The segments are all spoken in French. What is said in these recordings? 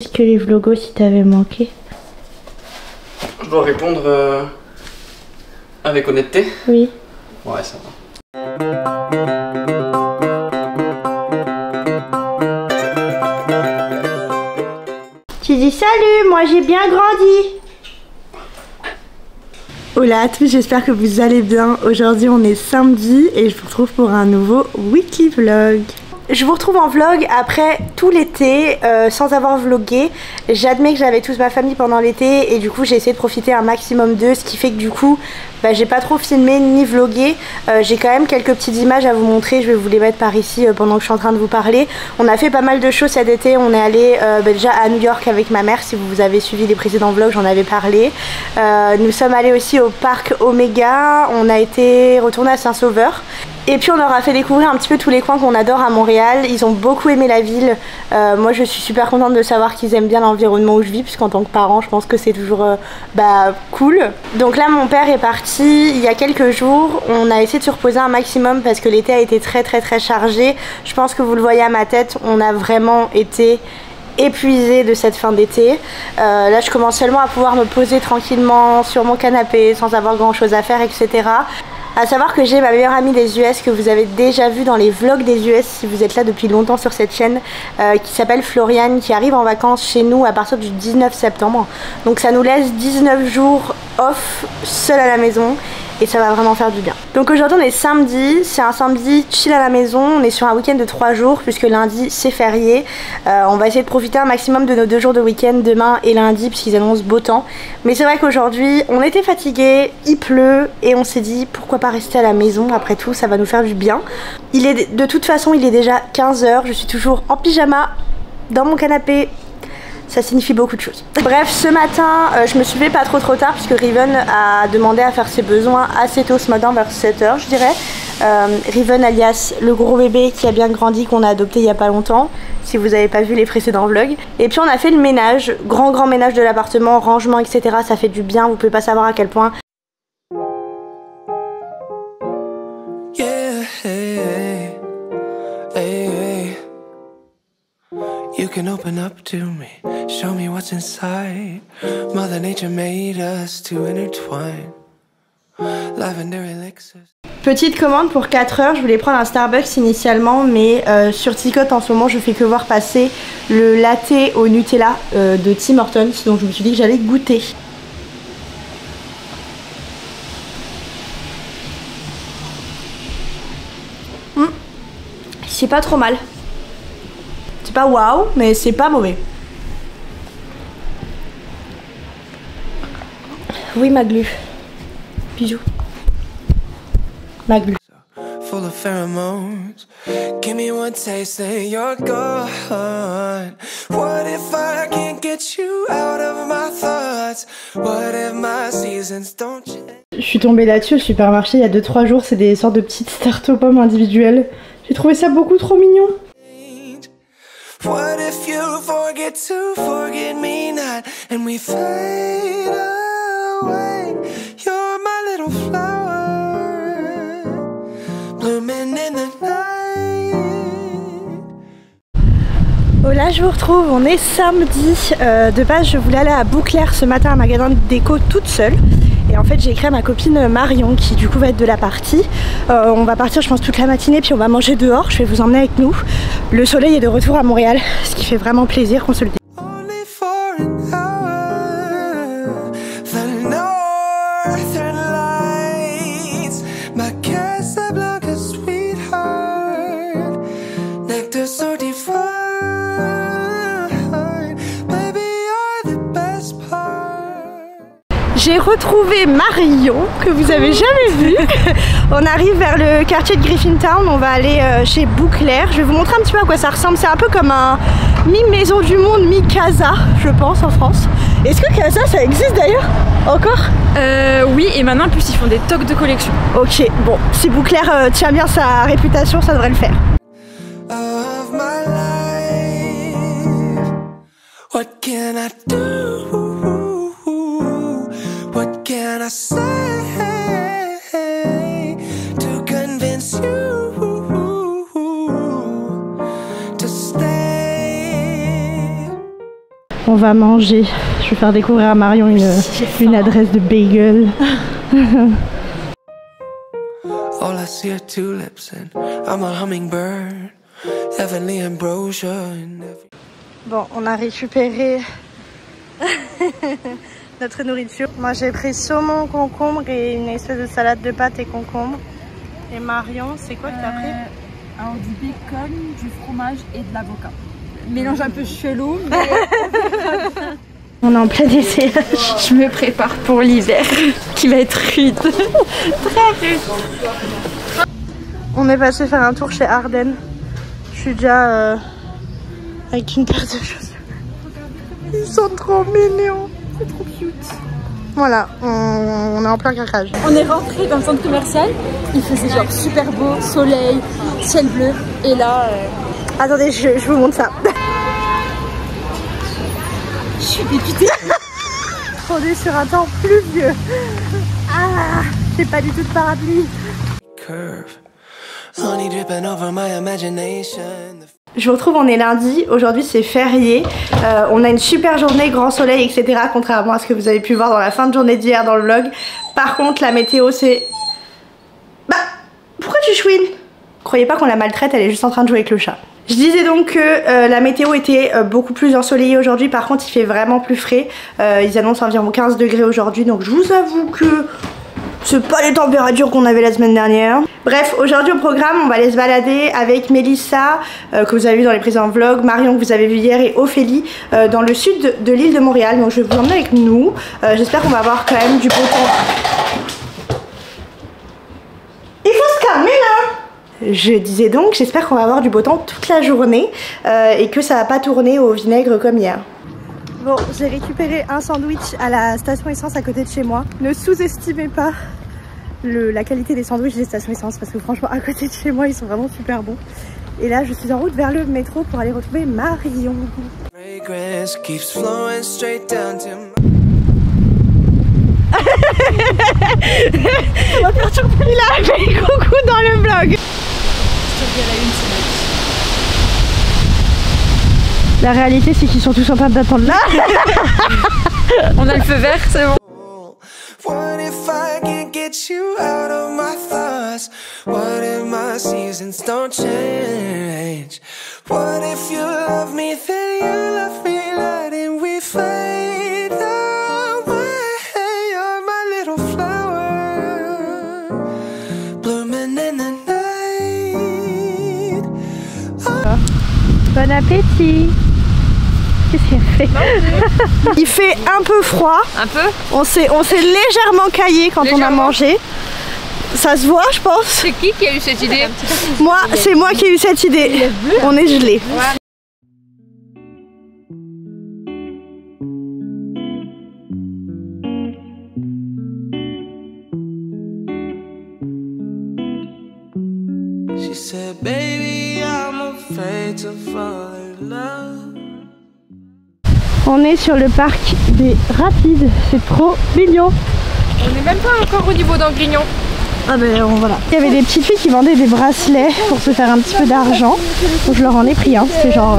Est-ce que les vlogos si t'avais manqué? Je dois répondre avec honnêteté? Oui. Ouais, ça va. Tu dis salut, moi j'ai bien grandi. Hola à tous, j'espère que vous allez bien. Aujourd'hui on est samedi et je vous retrouve pour un nouveau weekly vlog. Je vous retrouve en vlog après tout l'été sans avoir vlogué. J'admets que j'avais tous ma famille pendant l'été et du coup j'ai essayé de profiter un maximum d'eux, ce qui fait que du coup j'ai pas trop filmé ni vlogué. J'ai quand même quelques petites images à vous montrer, je vais vous les mettre par ici pendant que je suis en train de vous parler. On a fait pas mal de choses cet été, on est allé déjà à New York avec ma mère, si vous avez suivi les précédents vlogs j'en avais parlé. Nous sommes allés aussi au parc Omega, on a été retourné à Saint-Sauveur. Et puis on leur a fait découvrir un petit peu tous les coins qu'on adore à Montréal. Ils ont beaucoup aimé la ville. Moi je suis super contente de savoir qu'ils aiment bien l'environnement où je vis, puisqu'en tant que parent je pense que c'est toujours cool. Donc là mon père est parti il y a quelques jours. On a essayé de se reposer un maximum parce que l'été a été très chargé. Je pense que vous le voyez à ma tête, on a vraiment été épuisée de cette fin d'été. Là je commence seulement à pouvoir me poser tranquillement sur mon canapé sans avoir grand chose à faire, etc. À savoir que j'ai ma meilleure amie des US que vous avez déjà vu dans les vlogs des US si vous êtes là depuis longtemps sur cette chaîne, qui s'appelle Floriane, qui arrive en vacances chez nous à partir du 19 septembre. Donc ça nous laisse 19 jours off, seul à la maison. Et ça va vraiment faire du bien. Donc aujourd'hui on est samedi, c'est un samedi chill à la maison, on est sur un week-end de 3 jours puisque lundi c'est férié. On va essayer de profiter un maximum de nos 2 jours de week-end, demain et lundi puisqu'ils annoncent beau temps. Mais c'est vrai qu'aujourd'hui on était fatigués, il pleut et on s'est dit pourquoi pas rester à la maison, après tout ça va nous faire du bien. De toute façon il est déjà 15 h, je suis toujours en pyjama dans mon canapé. Ça signifie beaucoup de choses. Bref, ce matin, je me suis levée pas trop tard puisque Riven a demandé à faire ses besoins assez tôt ce matin, vers 7 h je dirais. Riven alias le gros bébé qui a bien grandi, qu'on a adopté il y a pas longtemps, si vous avez pas vu les précédents vlogs. Et puis on a fait le ménage, grand ménage de l'appartement, rangement, etc. Ça fait du bien, vous pouvez pas savoir à quel point. You can open up to me, show me what's inside. Mother Nature made us to intertwine. Lavender elixirs. Petite commande pour 4 h, je voulais prendre un Starbucks initialement, mais sur TikTok en ce moment je fais que voir passer le latte au Nutella de Tim Hortons, donc je me suis dit que j'allais goûter. C'est pas trop mal. C'est pas waouh, mais c'est pas mauvais. Oui, Maglu. Bisous. Maglu. Full of pheromones. Give me one taste and you're gone. What if I can't get you out of my thoughts? What if my seasons don't change? Je suis tombée là-dessus au supermarché il y a 2-3 jours. C'est des sortes de petites tartes aux pommes individuelles. J'ai trouvé ça beaucoup trop mignon. What if you forget to forget me not and we fade away? You're my little flower blooming in the night. Oh là je vous retrouve, on est samedi. De base je voulais aller à Bouclair ce matin à un magasin de déco toute seule. Et en fait j'ai écrit à ma copine Marion qui du coup va être de la partie. On va partir je pense toute la matinée puis on va manger dehors, je vais vous emmener avec nous. Le soleil est de retour à Montréal, ce qui fait vraiment plaisir qu'on se le dise. J'ai retrouvé Marion, que vous avez jamais vue. On arrive vers le quartier de Griffintown, on va aller chez Bouclair. Je vais vous montrer un petit peu à quoi ça ressemble. C'est un peu comme un mi-maison du monde, mi-casa, je pense, en France. Est-ce que casa, ça existe d'ailleurs encore? Oui, et maintenant en plus ils font des tocs de collection. Ok, bon, si Bouclair tient bien sa réputation, ça devrait le faire. What can I do? What can I say to convince you to stay? On va manger. Je vais faire découvrir à Marion une adresse de bagel. All I see are tulips and I'm a hummingbird. Heavenly ambrosia and every... Bon, on a récupéré notre nourriture. Moi j'ai pris saumon, concombre et une espèce de salade de pâtes et concombre. Et Marion, c'est quoi que t'as pris? Alors du bacon, du fromage et de l'avocat. Mélange un peu chelou, mais... On est en plein essai. Je me prépare pour l'hiver, qui va être rude. Très rude. On est passé faire un tour chez Ardennes. Je suis déjà avec une paire de chaussures. Ils sont trop mignons. C'est trop cute. Voilà, on est en plein craquage. On est rentré dans le centre commercial. Il faisait genre super beau, soleil, ciel bleu. Et là... Attendez, je vous montre ça. Je suis dépitée. On est sur un temps pluvieux. Ah, j'ai pas du tout de parapluie. curve. Honey dripping over my imagination. Je vous retrouve, on est lundi, aujourd'hui c'est férié, on a une super journée, grand soleil, etc. Contrairement à ce que vous avez pu voir dans la fin de journée d'hier dans le vlog. Par contre la météo c'est... Bah, pourquoi tu chouines? Croyez pas qu'on la maltraite, elle est juste en train de jouer avec le chat. Je disais donc que la météo était beaucoup plus ensoleillée aujourd'hui, par contre il fait vraiment plus frais. Ils annoncent environ 15 degrés aujourd'hui, donc je vous avoue que... c'est pas les températures qu'on avait la semaine dernière. Bref, aujourd'hui au programme, on va aller se balader avec Mélissa, que vous avez vu dans les précédents vlogs, Marion que vous avez vu hier et Ophélie dans le sud de l'île de Montréal. Donc je vais vous emmener avec nous. J'espère qu'on va avoir quand même du beau temps. Il faut se calmer là! Je disais donc, j'espère qu'on va avoir du beau temps toute la journée et que ça va pas tourner au vinaigre comme hier. Bon, j'ai récupéré un sandwich à la station essence à côté de chez moi. Ne sous-estimez pas la qualité des sandwichs des stations essence parce que franchement à côté de chez moi ils sont vraiment super bons. Et là je suis en route vers le métro pour aller retrouver Marion. On va faire surpris là, fait coucou dans le vlog. La réalité c'est qu'ils sont tous en train d'attendre là. On a le feu vert, c'est bon. What if I can't get you out of my thoughts? What if my seasons don't change? What if you love me, then you love me not and we fade away? You're my little flower, blooming in the night. Bon appétit. Qu'est-ce qu'il fait? Il fait un peu froid. Un peu? On s'est légèrement caillé quand on a mangé. Ça se voit, je pense. C'est qui a eu cette idée? Moi, c'est moi qui ai eu cette idée. On est gelé. Ouais. She said, baby, I'm afraid to fall in love. On est sur le parc des Rapides, c'est trop mignon. On n'est même pas encore au niveau d'Angrignon. Ah ben voilà. Il y avait des petites filles qui vendaient des bracelets pour se faire un petit peu d'argent. Donc je leur en ai pris un, c'était genre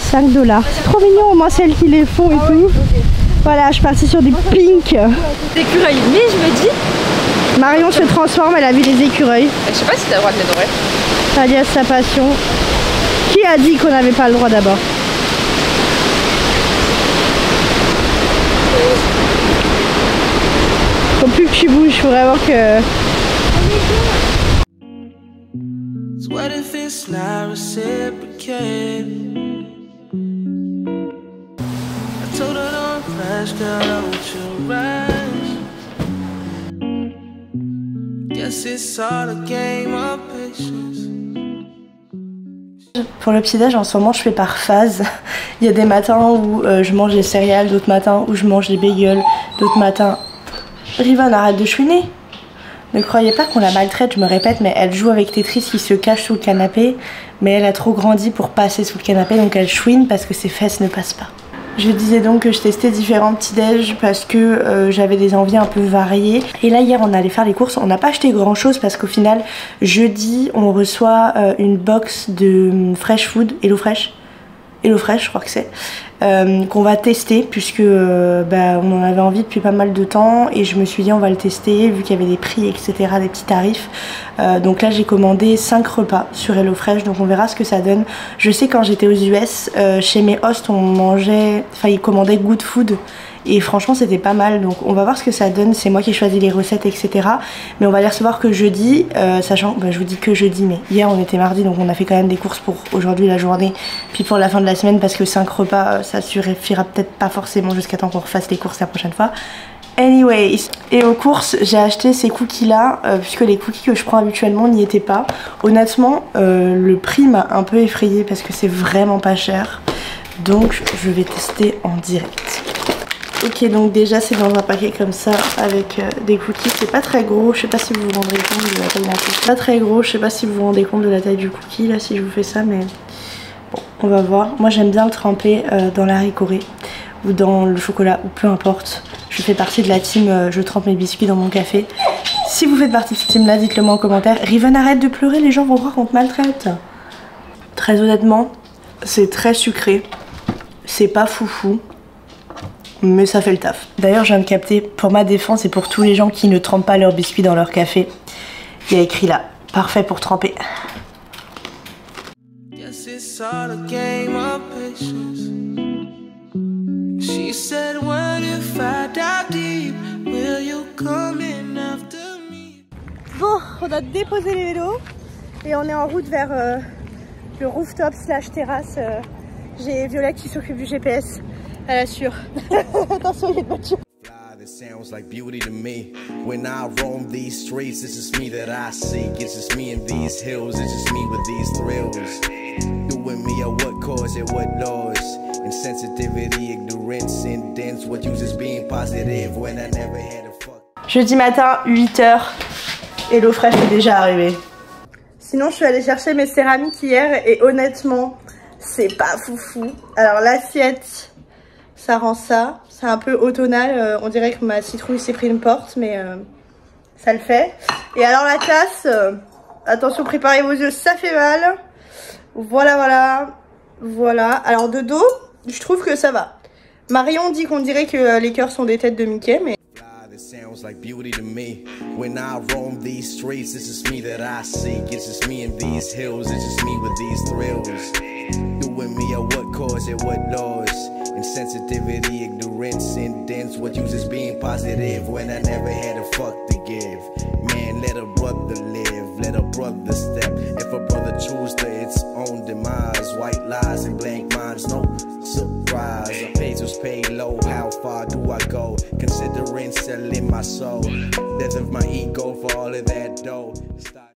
5 $. C'est trop mignon, au moins celles qui les font et tout. Voilà, je suis partie sur des pink. Écureuil, mais je me dis... Marion se transforme, elle a vu les écureuils. Je sais pas si t'as le droit de les dorer. Alias sa passion. Qui a dit qu'on n'avait pas le droit d'abord? Faut plus que tu bouges, faut vraiment que... What if it's not reciprocated? I told her don't crash, girl, I want you rise. Guess it's all a game of patience. Pour le petit-déj, en ce moment, je fais par phase. Il y a des matins où je mange des céréales, d'autres matins où je mange des bagels, d'autres matins... Rivan, arrête de chouiner. Ne croyez pas qu'on la maltraite, je me répète, mais elle joue avec Tetris qui se cache sous le canapé. Mais elle a trop grandi pour passer sous le canapé, donc elle chouine parce que ses fesses ne passent pas. Je disais donc que je testais différents petits-déj parce que j'avais des envies un peu variées. Et là, hier, on allait faire les courses. On n'a pas acheté grand-chose parce qu'au final, jeudi, on reçoit une box de Fresh Food, Hello Fresh, je crois que c'est. qu'on va tester puisque on en avait envie depuis pas mal de temps et je me suis dit on va le tester vu qu'il y avait des prix etc, des petits tarifs. Donc là j'ai commandé 5 repas sur HelloFresh, donc on verra ce que ça donne. Je sais quand j'étais aux US, chez mes hosts on mangeait, enfin ils commandaient Good Food et franchement c'était pas mal, donc on va voir ce que ça donne. C'est moi qui ai choisi les recettes etc, mais on va les recevoir que jeudi, sachant, je vous dis que jeudi, mais hier on était mardi donc on a fait quand même des courses pour aujourd'hui la journée, puis pour la fin de la semaine parce que 5 repas ça suffira peut-être pas forcément jusqu'à temps qu'on refasse les courses la prochaine fois. Anyways, et aux courses j'ai acheté ces cookies là puisque les cookies que je prends habituellement n'y étaient pas. Honnêtement le prix m'a un peu effrayée parce que c'est vraiment pas cher, donc je vais tester en direct. Ok, donc déjà c'est dans un paquet comme ça avec des cookies, c'est pas très gros, je sais pas si vous vous rendez compte de la taille de la cookie. Pas très gros, je sais pas si vous vous rendez compte de la taille du cookie là si je vous fais ça, mais bon on va voir. Moi j'aime bien le tremper dans la ricorée ou dans le chocolat ou peu importe. Je fais partie de la team je trempe mes biscuits dans mon café. Si vous faites partie de cette team là, dites le moi en commentaire. Riven, arrête de pleurer, les gens vont croire qu'on te maltraite. Très honnêtement c'est très sucré, c'est pas foufou, mais ça fait le taf. D'ailleurs je viens de capter, pour ma défense et pour tous les gens qui ne trempent pas leurs biscuits dans leur café, il y a écrit là, parfait pour tremper. Bon, on a déposé les vélos et on est en route vers le rooftop slash terrasse. J'ai Violette qui s'occupe du GPS. Elle assure. Attention, il y a une voiture. It sounds like beauty to me. When I roam these streets, it's just me that I see. It's just me in these hills, it's just me with these thrills. Doing me at what cause and what laws. Insensitivity, ignorance, indents. What uses being positive when I never had a fuck. Jeudi matin, 8 h. HelloFresh est déjà arrivé. Sinon, je suis allée chercher mes céramiques hier et honnêtement, c'est pas foufou. Alors l'assiette, ça rend ça. C'est un peu automnal. On dirait que ma citrouille s'est pris une porte, mais ça le fait. Et alors la tasse, attention, préparez vos yeux, ça fait mal. Voilà, voilà. Voilà. Alors de dos, je trouve que ça va. Marion dit qu'on dirait que les cœurs sont des têtes de Mickey, mais... It sounds like beauty to me. When I roam these streets, it's just me that I see. It's just me in these hills, it's just me with these thrills. Doing me at what cause and what laws. Insensitivity, ignorance, indents. What uses being positive when I never had a fuck to give. Man, let a brother live, let a brother step. If a brother choose to its own demise, white lies and blank minds, no surprise. A pesos paid low, how far do I go? Considering selling my soul, death of my ego for all of that dough.